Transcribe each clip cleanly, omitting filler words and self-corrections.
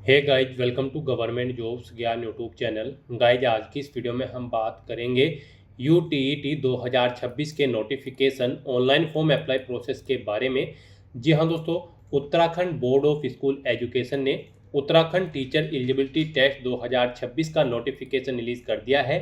Hey guys, welcome to government jobs Gyan YouTube channel. Guys, आज की इस वीडियो में हम बात करेंगे यूटीईटी 2026 के notification online form apply process के बारे में। जी हाँ दोस्तों, Uttarakhand board of school education ने उत्तराखंड टीचर एलिजिबिलिटी टेस्ट 2026 का नोटिफिकेशन रिलीज कर दिया है।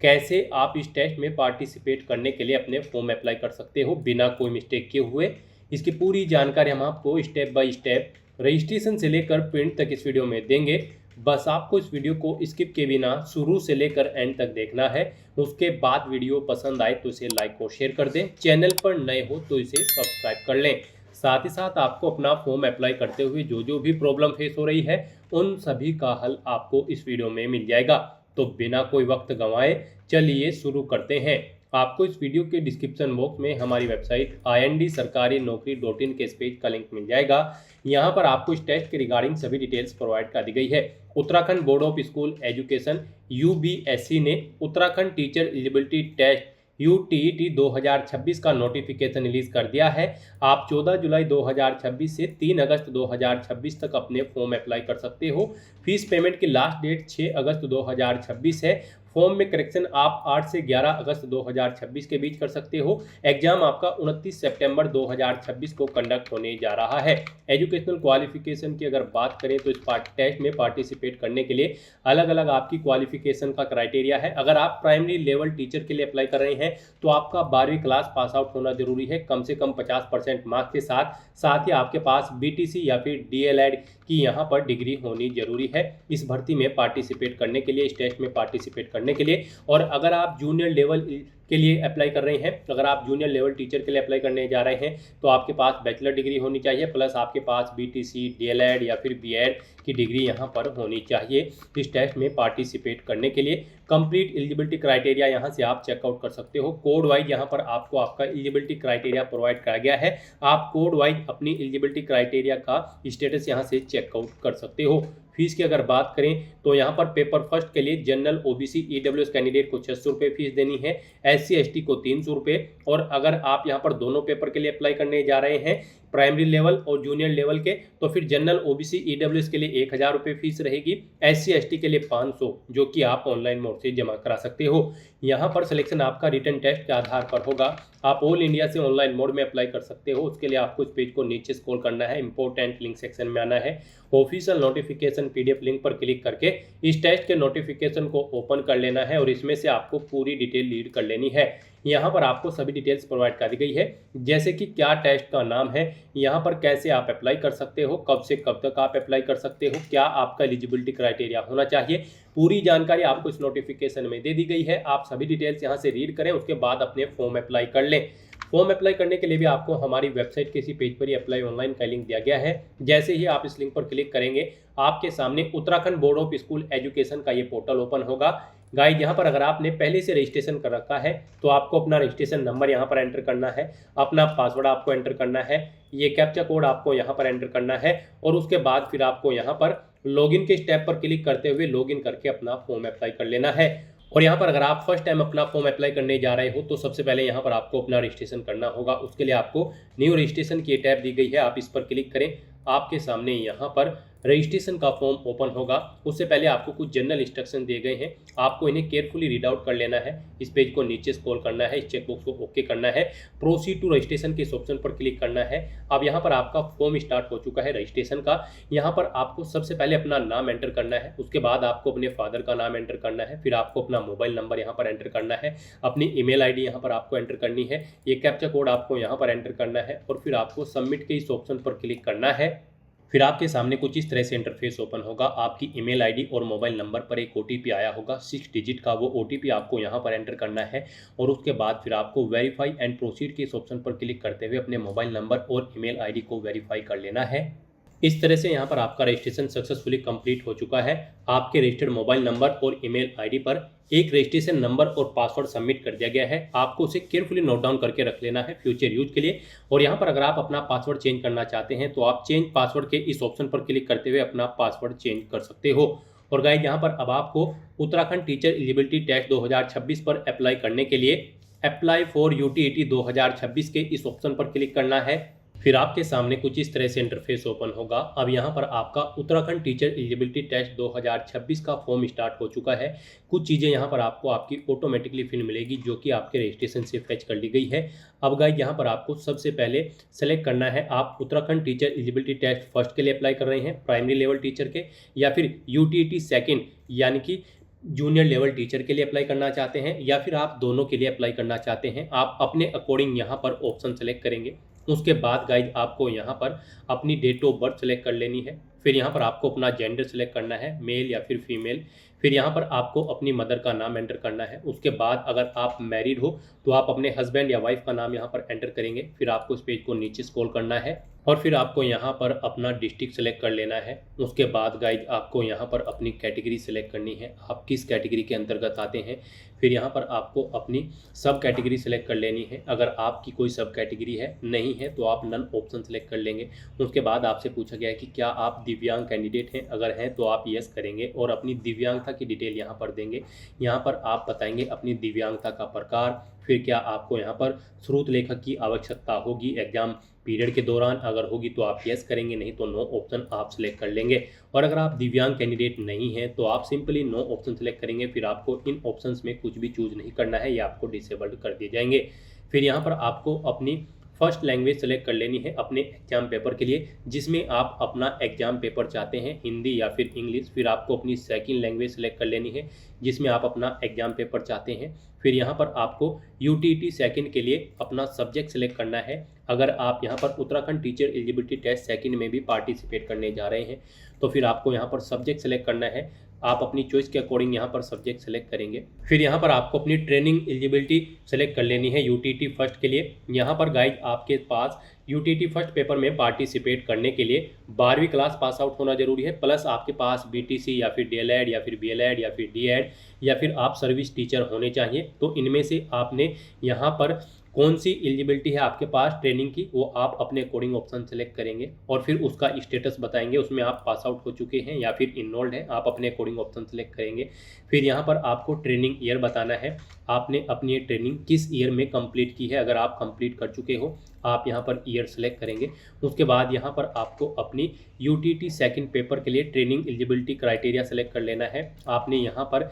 कैसे आप इस टेस्ट में पार्टिसिपेट करने के लिए अपने फॉर्म अप्लाई कर सकते हो बिना कोई मिस्टेक किए हुए, इसकी पूरी जानकारी हम आपको स्टेप बाय स्टेप रजिस्ट्रेशन से लेकर प्रिंट तक इस वीडियो में देंगे। बस आपको इस वीडियो को स्किप के बिना शुरू से लेकर एंड तक देखना है। उसके बाद वीडियो पसंद आए तो इसे लाइक और शेयर कर दें। चैनल पर नए हो तो इसे सब्सक्राइब कर लें। साथ ही साथ आपको अपना फॉर्म अप्लाई करते हुए जो जो भी प्रॉब्लम फेस हो रही है उन सभी का हल आपको इस वीडियो में मिल जाएगा। तो बिना कोई वक्त गंवाए चलिए शुरू करते हैं। आपको इस वीडियो के डिस्क्रिप्शन बॉक्स में हमारी वेबसाइट IND-sarkari-naukri.in के इस पेज का लिंक मिल जाएगा। यहाँ पर आपको इस टेस्ट के रिगार्डिंग सभी डिटेल्स प्रोवाइड कर दी गई है। Uttarakhand board of school education UBSE ने Uttarakhand teacher eligibility test UTET 2026 का नोटिफिकेशन रिलीज कर दिया है। आप 14 जुलाई 2026 से 3 अगस्त 2026 तक अपने फॉर्म अप्लाई कर सकते हो। फीस पेमेंट की लास्ट डेट 6 अगस्त 2026 है। फॉर्म में करेक्शन आप 8 से 11 अगस्त 2026 के बीच कर सकते हो। एग्जाम आपका 29 सितंबर 2026 को कंडक्ट होने जा रहा है। एजुकेशनल क्वालिफिकेशन की अगर बात करें तो इस टेस्ट में पार्टिसिपेट करने के लिए अलग अलग आपकी क्वालिफिकेशन का क्राइटेरिया है। अगर आप प्राइमरी लेवल टीचर के लिए अप्लाई कर रहे हैं तो आपका 12वीं क्लास पास आउट होना जरूरी है, कम से कम 50% मार्क्स के साथ। साथ ही आपके पास BTC या फिर DLED की यहाँ पर डिग्री होनी जरूरी है इस भर्ती में पार्टिसिपेट करने के लिए, इस टेस्ट में पार्टिसिपेट करने के लिए। और अगर आप जूनियर लेवल के लिए अप्लाई कर रहे हैं, अगर आप जूनियर लेवल टीचर के लिए अप्लाई करने जा रहे हैं तो आपके पास बैचलर डिग्री होनी चाहिए, प्लस आपके पास BTC, DLED या फिर B.Ed की डिग्री यहाँ पर होनी चाहिए इस टेस्ट में पार्टिसिपेट करने के लिए। कंप्लीट एलिजिबिलिटी क्राइटेरिया यहाँ से आप चेकआउट कर सकते हो। कोड वाइज यहाँ पर आपको आपका एलिजिबिलिटी क्राइटेरिया प्रोवाइड कराया गया है। आप कोड वाइज अपनी एलिजिबिलिटी क्राइटेरिया का स्टेटस यहाँ से चेकआउट कर सकते हो। फीस की अगर बात करें तो यहाँ पर पेपर फर्स्ट के लिए जनरल OBC EWS कैंडिडेट को 600 रुपये फीस देनी है, SC ST को 300 रुपये। और अगर आप यहाँ पर दोनों पेपर के लिए अप्लाई करने जा रहे हैं, प्राइमरी लेवल और जूनियर लेवल के, तो फिर जनरल OBC EWS के लिए 1000 रुपये फीस रहेगी, SC ST के लिए 500, जो कि आप ऑनलाइन मोड से जमा करा सकते हो। यहाँ पर सिलेक्शन आपका रिटन टेस्ट के आधार पर होगा। आप ऑल इंडिया से ऑनलाइन मोड में अप्लाई कर सकते हो। उसके लिए आपको इस पेज को नीचे स्क्रॉल करना है, इंपॉर्टेंट लिंक सेक्शन में आना है, ऑफिशियल नोटिफिकेशन PDF लिंक पर क्लिक करके इस टेस्ट के नोटिफिकेशन को ओपन कर लेना है और इसमें से आपको पूरी डिटेल रीड कर लेनी है। यहाँ पर आपको सभी डिटेल्स प्रोवाइड कर दी गई है, जैसे कि क्या टेस्ट का नाम है, यहाँ पर कैसे आप अप्लाई कर सकते हो, कब से कब तक आप अप्लाई कर सकते हो, क्या आपका एलिजिबिलिटी क्राइटेरिया होना चाहिए। पूरी जानकारी आपको इस नोटिफिकेशन में दे दी गई है। आप सभी डिटेल्स यहाँ से रीड करें, उसके बाद अपने फॉर्म अप्लाई कर लें। फॉर्म अप्लाई करने के लिए भी आपको हमारी वेबसाइट के इसी पेज पर ही अप्लाई ऑनलाइन का लिंक दिया गया है। जैसे ही आप इस लिंक पर क्लिक करेंगे, आपके सामने Uttarakhand board of school education का ये पोर्टल ओपन होगा। गाइड, यहाँ पर अगर आपने पहले से रजिस्ट्रेशन कर रखा है तो आपको अपना रजिस्ट्रेशन नंबर यहाँ पर एंटर करना है, अपना पासवर्ड आपको एंटर करना है, ये कैप्चा कोड आपको यहाँ पर एंटर करना है और उसके बाद फिर आपको यहाँ पर लॉगिन के स्टेप पर क्लिक करते हुए लॉगिन करके अपना फॉर्म अप्लाई कर लेना है। और यहाँ पर अगर आप फर्स्ट टाइम अपना फॉर्म अप्लाई करने जा रहे हो तो सबसे पहले यहाँ पर आपको अपना रजिस्ट्रेशन करना होगा। उसके लिए आपको न्यू रजिस्ट्रेशन की टैब दी गई है, आप इस पर क्लिक करें। आपके सामने यहाँ पर रजिस्ट्रेशन का फॉर्म ओपन होगा। उससे पहले आपको कुछ जनरल इंस्ट्रक्शन दिए गए हैं, आपको इन्हें केयरफुली रीड आउट कर लेना है। इस पेज को नीचे स्क्रॉल करना है, इस चेकबॉक्स को ओके करना है, प्रोसीड टू रजिस्ट्रेशन के इस ऑप्शन पर क्लिक करना है। अब यहाँ पर आपका फॉर्म स्टार्ट हो चुका है रजिस्ट्रेशन का। यहाँ पर आपको सबसे पहले अपना नाम एंटर करना है, उसके बाद आपको अपने फादर का नाम एंटर करना है, फिर आपको अपना मोबाइल नंबर यहाँ पर एंटर करना है, अपनी email ID यहाँ पर आपको एंटर करनी है, ये कैप्चा कोड आपको यहाँ पर एंटर करना है और फिर आपको सबमिट के इस ऑप्शन पर क्लिक करना है। फिर आपके सामने कुछ इस तरह से इंटरफेस ओपन होगा। आपकी email ID और मोबाइल नंबर पर एक OTP आया होगा 6 डिजिट का, वो OTP आपको यहाँ पर एंटर करना है और उसके बाद फिर आपको वेरीफाई एंड प्रोसीड के इस ऑप्शन पर क्लिक करते हुए अपने मोबाइल नंबर और email ID को वेरीफाई कर लेना है। इस तरह से यहाँ पर आपका रजिस्ट्रेशन सक्सेसफुली कंप्लीट हो चुका है। आपके रजिस्टर्ड मोबाइल नंबर और ईमेल आईडी पर एक रजिस्ट्रेशन नंबर और पासवर्ड सबमिट कर दिया गया है। आपको उसे केयरफुली नोट डाउन करके रख लेना है फ्यूचर यूज के लिए। और यहाँ पर अगर आप अपना पासवर्ड चेंज करना चाहते हैं तो आप चेंज पासवर्ड के इस ऑप्शन पर क्लिक करते हुए अपना पासवर्ड चेंज कर सकते हो। और गाइस, यहाँ पर अब आपको उत्तराखंड टीचर एलिजिबिलिटी टेस्ट 2026 पर अप्लाई करने के लिए अप्लाई फॉर UTET 2026 के इस ऑप्शन पर क्लिक करना है। फिर आपके सामने कुछ इस तरह से इंटरफेस ओपन होगा। अब यहाँ पर आपका उत्तराखंड टीचर एलिजिबिलिटी टेस्ट 2026 का फॉर्म स्टार्ट हो चुका है। कुछ चीज़ें यहाँ पर आपको आपकी ऑटोमेटिकली फिल मिलेगी जो कि आपके रजिस्ट्रेशन से फैच कर ली गई है। अब गाइस यहाँ पर आपको सबसे पहले सेलेक्ट करना है आप Uttarakhand teacher eligibility test first के लिए अप्लाई कर रहे हैं प्राइमरी लेवल टीचर के, या फिर यूटीटी सेकेंड यानी कि जूनियर लेवल टीचर के लिए अप्लाई करना चाहते हैं, या फिर आप दोनों के लिए अप्लाई करना चाहते हैं। आप अपने अकॉर्डिंग यहाँ पर ऑप्शन सेलेक्ट करेंगे। उसके बाद गाइज आपको यहाँ पर अपनी डेट ऑफ बर्थ सेलेक्ट कर लेनी है। फिर यहाँ पर आपको अपना जेंडर सेलेक्ट करना है, मेल या फिर फीमेल। फिर यहाँ पर आपको अपनी मदर का नाम एंटर करना है। उसके बाद अगर आप मैरिड हो तो आप अपने हस्बैंड या वाइफ का नाम यहाँ पर एंटर करेंगे। फिर आपको इस पेज को नीचे स्क्रॉल करना है और फिर आपको यहाँ पर अपना डिस्ट्रिक्ट सेलेक्ट कर लेना है। उसके बाद गाइज आपको यहाँ पर अपनी कैटेगरी सेलेक्ट करनी है, आप किस कैटेगरी के अंतर्गत आते हैं। फिर यहाँ पर आपको अपनी सब कैटेगरी सेलेक्ट कर लेनी है। अगर आपकी कोई सब कैटेगरी है नहीं है तो आप नन ऑप्शन सेलेक्ट कर लेंगे। उसके बाद आपसे पूछा गया है कि क्या आप दिव्यांग कैंडिडेट हैं, अगर हैं तो आप यस करेंगे और अपनी दिव्यांगता की डिटेल यहाँ पर देंगे। यहाँ पर आप बताएंगे अपनी दिव्यांगता का प्रकार, फिर क्या आपको यहाँ पर स्रोत लेखक की आवश्यकता होगी एग्जाम पीरियड के दौरान, अगर होगी तो आप यस करेंगे, नहीं तो नो ऑप्शन आप सिलेक्ट कर लेंगे। और अगर आप दिव्यांग कैंडिडेट नहीं हैं तो आप सिंपली नो ऑप्शन सेलेक्ट करेंगे। फिर आपको इन ऑप्शंस में कुछ भी चूज नहीं करना है, ये आपको डिसेबल्ड कर दिए जाएंगे। फिर यहाँ पर आपको अपनी फर्स्ट लैंग्वेज सेलेक्ट कर लेनी है अपने एग्जाम पेपर के लिए, जिसमें आप अपना एग्जाम पेपर चाहते हैं हिंदी या फिर इंग्लिश। फिर आपको अपनी सेकंड लैंग्वेज सेलेक्ट कर लेनी है जिसमें आप अपना एग्जाम पेपर चाहते हैं। फिर यहाँ पर आपको यूटीटी सेकंड के लिए अपना सब्जेक्ट सेलेक्ट करना है। अगर आप यहाँ पर Uttarakhand teacher eligibility test second में भी पार्टिसिपेट करने जा रहे हैं तो फिर आपको यहाँ पर सब्जेक्ट सेलेक्ट करना है। आप अपनी चॉइस के अकॉर्डिंग यहाँ पर सब्जेक्ट सेलेक्ट करेंगे। फिर यहाँ पर आपको अपनी ट्रेनिंग एलिजिबिलिटी सेलेक्ट कर लेनी है यूटीटी फर्स्ट के लिए। यहाँ पर गाइड आपके पास यूटीटी फर्स्ट पेपर में पार्टिसिपेट करने के लिए 12वीं क्लास पास आउट होना जरूरी है, प्लस आपके पास बीटीसी या फिर डीएलएड या फिर बीएलएड या फिर डीएड या फिर आप सर्विस टीचर होने चाहिए। तो इनमें से आपने यहाँ पर कौन सी एलिजिबिलिटी है आपके पास ट्रेनिंग की, वो आप अपने अकॉर्डिंग ऑप्शन सेलेक्ट करेंगे और फिर उसका स्टेटस बताएंगे, उसमें आप पास आउट हो चुके हैं या फिर इनरोल्ड हैं, आप अपने अकॉर्डिंग ऑप्शन सेलेक्ट करेंगे। फिर यहाँ पर आपको ट्रेनिंग ईयर बताना है, आपने अपनी ट्रेनिंग किस ईयर में कंप्लीट की है। अगर आप कंप्लीट कर चुके हो आप यहाँ पर ईयर सेलेक्ट करेंगे। उसके बाद यहाँ पर आपको अपनी यूटीटी सेकंड पेपर के लिए ट्रेनिंग एलिजिबिलिटी क्राइटेरिया सेलेक्ट कर लेना है। आपने यहाँ पर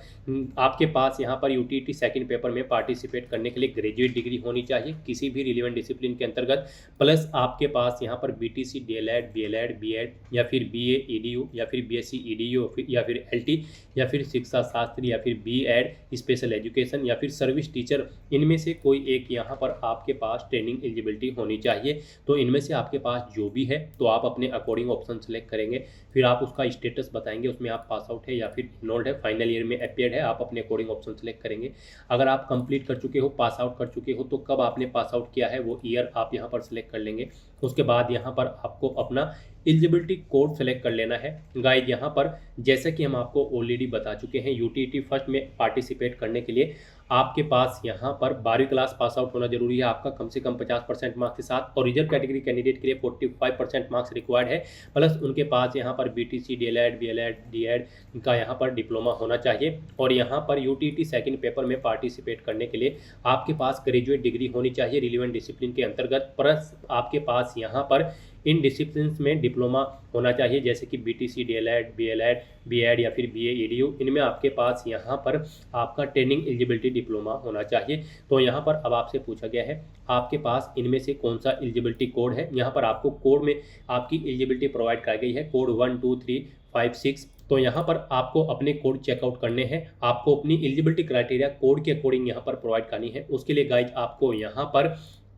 आपके पास यहाँ पर यूटीटी सेकंड पेपर में पार्टिसिपेट करने के लिए ग्रेजुएट डिग्री होनी चाहिए किसी भी रिलेवेंट डिसिप्लिन के अंतर्गत, प्लस आपके पास यहाँ पर बीटीसी डीएलएड बीएलएड बीएड या फिर बीए ईडीयू या फिर बीएससी ईडीयू या फिर एलटी या फिर शिक्षा शास्त्री या फिर बीएड स्पेशल एजुकेशन या फिर सर्विस टीचर, इनमें से कोई एक यहाँ पर आपके पास ट्रेनिंग एलिजिबिलिटी होनी चाहिए। तो इनमें से आपके पास जो भी है तो आप अपने अकॉर्डिंग ऑप्शन सेलेक्ट करेंगे। फिर आप उसका स्टेटस बताएंगे, उसमें आप पास आउट है या फिर इनरोल्ड है, फाइनल ईयर में अपीयर्ड है, आप अपने अकॉर्डिंग ऑप्शन सेलेक्ट करेंगे। अगर आप कंप्लीट कर चुके हो, पास आउट कर चुके हो, तो कब आपने पास आउट किया है वो ईयर आप यहाँ पर सेलेक्ट कर लेंगे। उसके बाद यहाँ पर आपको अपना एलिजिबिलिटी कोड सेलेक्ट कर लेना है। गाइड यहाँ पर जैसे कि हम आपको ऑलरेडी बता चुके हैं, यूटीटी फर्स्ट में पार्टिसिपेट करने के लिए आपके पास यहाँ पर 12वीं क्लास पास आउट होना जरूरी है, आपका कम से कम 50% मार्क्स के साथ, और रिजर्व कैटेगरी कैंडिडेट के लिए 45% मार्क्स रिक्वायर्ड है, प्लस उनके पास यहाँ पर बीटीसी डीएलएड बीएलएड डीएड का यहाँ पर डिप्लोमा होना चाहिए। और यहाँ पर यूटीटी सेकंड पेपर में पार्टिसिपेट करने के लिए आपके पास ग्रेजुएट डिग्री होनी चाहिए रिलेवेंट डिसिप्लिन के अंतर्गत, प्लस आपके पास यहाँ पर इन डिसिप्लिन में डिप्लोमा होना चाहिए जैसे कि बीटीसी डीएलएड बीएलएड बीएड या फिर बीए ईडीयू, इनमें आपके पास यहाँ पर आपका ट्रेनिंग एलिजिबिलिटी डिप्लोमा होना चाहिए। तो यहाँ पर अब आपसे पूछा गया है आपके पास इनमें से कौन सा एलिजिबिलिटी कोड है। यहाँ पर आपको कोड में आपकी एलिजिबिलिटी प्रोवाइड कराई गई है, कोड 1 2 3 5 6। तो यहाँ पर आपको अपने कोड चेकआउट करने हैं, आपको अपनी एलिजिबिलिटी क्राइटेरिया कोड के अकॉर्डिंग यहाँ पर प्रोवाइड करनी है। उसके लिए गाइज आपको यहाँ पर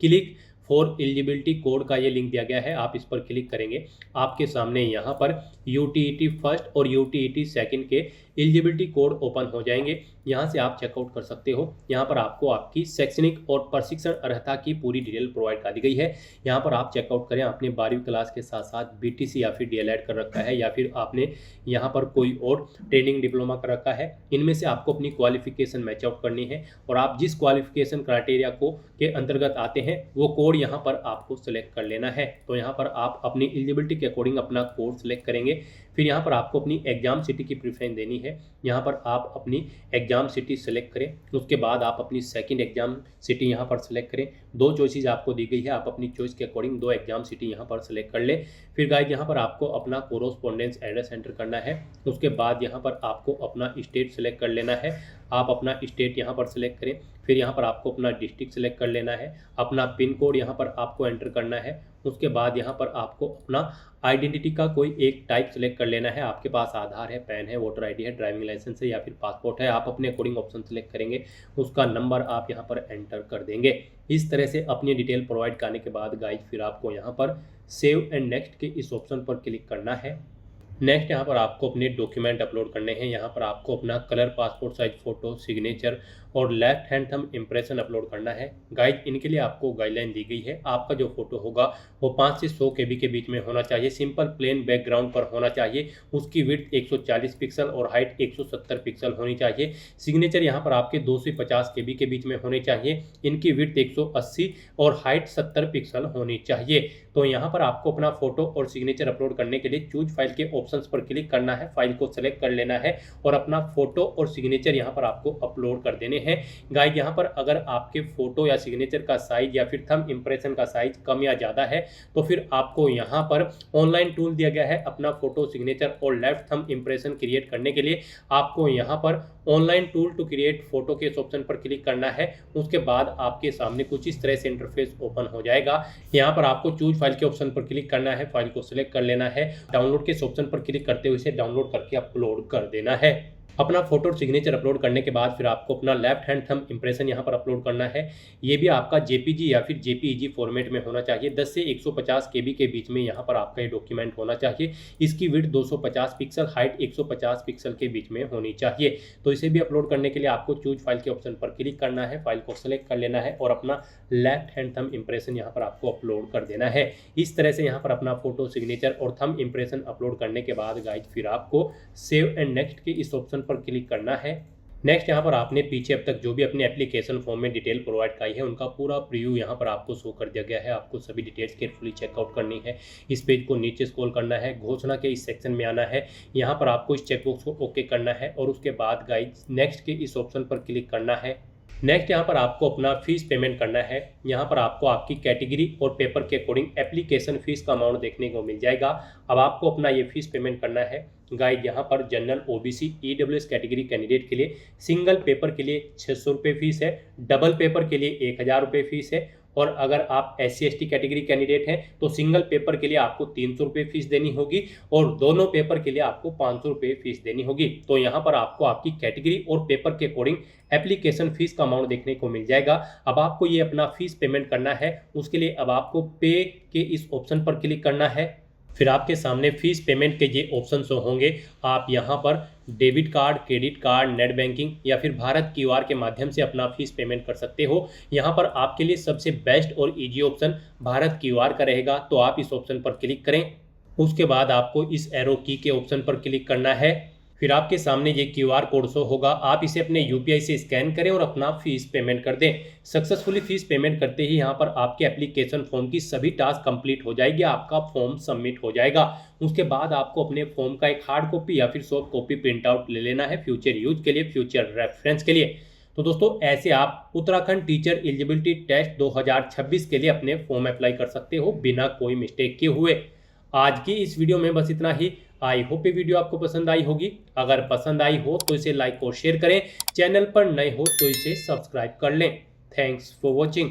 क्लिक फॉर एलिजिबिलिटी कोड का ये लिंक दिया गया है, आप इस पर क्लिक करेंगे, आपके सामने यहाँ पर यूटीईटी फर्स्ट और यूटीईटी सेकंड के एलिजिबिलिटी कोड ओपन हो जाएंगे। यहाँ से आप चेकआउट कर सकते हो। यहाँ पर आपको आपकी शैक्षणिक और प्रशिक्षण अर्हता की पूरी डिटेल प्रोवाइड कर दी गई है। यहाँ पर आप चेकआउट करें आपने 12वीं क्लास के साथ साथ बीटीसी या फिर डीएलएड कर रखा है या फिर आपने यहाँ पर कोई और ट्रेनिंग डिप्लोमा कर रखा है, इनमें से आपको अपनी क्वालिफिकेशन मैच आउट करनी है और आप जिस क्वालिफिकेशन क्राइटेरिया को के अंतर्गत आते हैं वो कोड यहाँ पर आपको सिलेक्ट कर लेना है। तो यहाँ पर आप अपनी एलिजिबिलिटी के अकॉर्डिंग अपना कोड सिलेक्ट करेंगे। फिर यहाँ पर आपको अपनी एग्जाम सिटी की प्रेफरेंस देनी है। यहाँ पर आप अपनी एग्जाम सिटी सेलेक्ट करें। उसके बाद आप अपनी सेकंड एग्जाम सिटी यहाँ पर सेलेक्ट करें। दो चॉइसेस आपको दी गई है, आप अपनी चॉइस के अकॉर्डिंग दो एग्जाम सिटी यहाँ पर सेलेक्ट कर ले। फिर गाइस यहाँ पर आपको अपना कोरोस्पोंडेंस एड्रेस एंटर करना है। उसके बाद यहाँ पर आपको अपना स्टेट सेलेक्ट कर लेना है। आप अपना स्टेट यहाँ पर सेलेक्ट करें। फिर यहाँ पर आपको अपना डिस्ट्रिक्ट सेलेक्ट कर लेना है। अपना पिन कोड यहाँ पर आपको एंटर करना है। उसके बाद यहाँ पर आपको अपना आइडेंटिटी का कोई एक टाइप सेलेक्ट कर लेना है। आपके पास आधार है, पैन है, वोटर आईडी है, ड्राइविंग लाइसेंस है या फिर पासपोर्ट है। आप अपने अकॉर्डिंग ऑप्शन सेलेक्ट करेंगे, उसका नंबर आप यहाँ पर एंटर कर देंगे। इस तरह से अपनी डिटेल प्रोवाइड करने के बाद गाइज फिर आपको यहाँ पर सेव एंड नेक्स्ट के इस ऑप्शन पर क्लिक करना है। नेक्स्ट यहाँ पर आपको अपने डॉक्यूमेंट अपलोड करने हैं। यहाँ पर आपको अपना colour passport size photo, signature और left hand thumb impression upload करना है। गाइज इनके लिए आपको गाइडलाइन दी गई है। आपका जो फोटो होगा वो 5 से 100 KB के बीच में होना चाहिए। सिंपल प्लेन बैकग्राउंड पर होना चाहिए। उसकी विड्थ 140 पिक्सल और हाइट 170 पिक्सल होनी चाहिए। सिग्नेचर यहाँ पर आपके 2 से 50 KB के बीच में होने चाहिए। इनकी विड्थ 180 और हाइट 70 पिक्सल होनी चाहिए। तो यहाँ पर आपको अपना फोटो और सिग्नेचर अपलोड करने के लिए चूज फाइल के ऑप्शंस पर क्लिक करना है। फाइल को सेलेक्ट कर लेना है और अपना फोटो और सिग्नेचर यहाँ पर आपको अपलोड कर देने हैं। गाइस यहाँ पर अगर आपके फोटो या सिग्नेचर का साइज या फिर थंब इंप्रेशन का साइज कम या ज़्यादा है तो फिर आपको यहाँ पर ऑनलाइन टूल दिया गया है। अपना फोटो, सिग्नेचर और लेफ्ट थंब इंप्रेशन क्रिएट करने के लिए आपको यहाँ पर online tool to create photo के इस ऑप्शन पर क्लिक करना है। उसके बाद आपके सामने कुछ इस तरह से इंटरफेस ओपन हो जाएगा। यहाँ पर आपको चूज फाइल के ऑप्शन पर क्लिक करना है, फाइल को सिलेक्ट कर लेना है, डाउनलोड के इस ऑप्शन पर क्लिक करते हुए इसे डाउनलोड करके अपलोड कर देना है। अपना फोटो और सिग्नेचर अपलोड करने के बाद फिर आपको अपना लेफ्ट हैंड थंब इंप्रेशन यहाँ पर अपलोड करना है। ये भी आपका जेपीजी या फिर जेपीईजी फॉर्मेट में होना चाहिए। 10 से 150 KB के बीच में यहाँ पर आपका ये डॉक्यूमेंट होना चाहिए। इसकी विड्थ 250 पिक्सल, हाइट 150 पिक्सल के बीच में होनी चाहिए। तो इसे भी अपलोड करने के लिए आपको चूज फाइल के ऑप्शन पर क्लिक करना है, फाइल को सेलेक्ट कर लेना है और अपना लेफ्ट हैंड थंब इंप्रेशन यहाँ पर आपको अपलोड कर देना है। इस तरह से यहाँ पर अपना फोटो, सिग्नेचर और थंब इंप्रेशन अपलोड करने के बाद गाइज फिर आपको सेव एंड नेक्स्ट के इस ऑप्शन पर क्लिक करना है। नेक्स्ट यहाँ पर आपने पीछे अब तक जो भी अपने एप्लीकेशन फॉर्म में डिटेल प्रोवाइड कराई है उनका पूरा प्रीव्यू यहाँ पर आपको शो कर दिया गया है। आपको सभी डिटेल्स केयरफुली चेकआउट करनी है। इस पेज को नीचे स्क्रॉल करना है, घोषणा के इस सेक्शन में आना है। यहाँ पर आपको इस चेकबॉक्स को ओके करना है और उसके बाद गाइज नेक्स्ट के इस ऑप्शन पर क्लिक करना है। नेक्स्ट यहाँ पर आपको अपना फीस पेमेंट करना है। यहाँ पर आपको आपकी कैटेगरी और पेपर के अकॉर्डिंग एप्लीकेशन फीस का अमाउंट देखने को मिल जाएगा। अब आपको अपना ये फीस पेमेंट करना है। गाइड यहाँ पर general, OBC, EWS category candidate के लिए सिंगल पेपर के लिए 600 रुपये फीस है, डबल पेपर के लिए 1000 रुपये फीस है और अगर आप SC/ST कैटेगरी कैंडिडेट हैं तो सिंगल पेपर के लिए आपको 300 रुपये फीस देनी होगी और दोनों पेपर के लिए आपको 500 रुपये फीस देनी होगी। तो यहाँ पर आपको आपकी कैटेगरी और पेपर के अकॉर्डिंग एप्लीकेशन फीस का अमाउंट देखने को मिल जाएगा। अब आपको ये अपना फीस पेमेंट करना है। उसके लिए अब आपको पे के इस ऑप्शन पर क्लिक करना है। फिर आपके सामने फीस पेमेंट के ये ऑप्शन शो होंगे। आप यहाँ पर debit card, credit card, net banking या फिर भारत QR के माध्यम से अपना फीस पेमेंट कर सकते हो। यहाँ पर आपके लिए सबसे बेस्ट और इजी ऑप्शन भारत QR का रहेगा, तो आप इस ऑप्शन पर क्लिक करें। उसके बाद आपको इस एरो की के ऑप्शन पर क्लिक करना है। फिर आपके सामने ये QR कोड शो होगा। आप इसे अपने UPI से स्कैन करें और अपना फीस पेमेंट कर दें। सक्सेसफुली फीस पेमेंट करते ही यहाँ पर आपके एप्लीकेशन फॉर्म की सभी टास्क कंप्लीट हो जाएगी, आपका फॉर्म सबमिट हो जाएगा। उसके बाद आपको अपने फॉर्म का एक हार्ड कॉपी या फिर सॉफ्ट कॉपी प्रिंट आउट ले लेना है फ्यूचर यूज के लिए, फ्यूचर रेफरेंस के लिए। तो दोस्तों ऐसे आप उत्तराखंड टीचर एलिजिबिलिटी टेस्ट 2026 के लिए अपने फॉर्म अप्लाई कर सकते हो बिना कोई मिस्टेक किए हुए। आज की इस वीडियो में बस इतना ही। आई होप ये वीडियो आपको पसंद आई होगी। अगर पसंद आई हो तो इसे लाइक और शेयर करें। चैनल पर नए हो तो इसे सब्सक्राइब कर लें। Thanks for watching.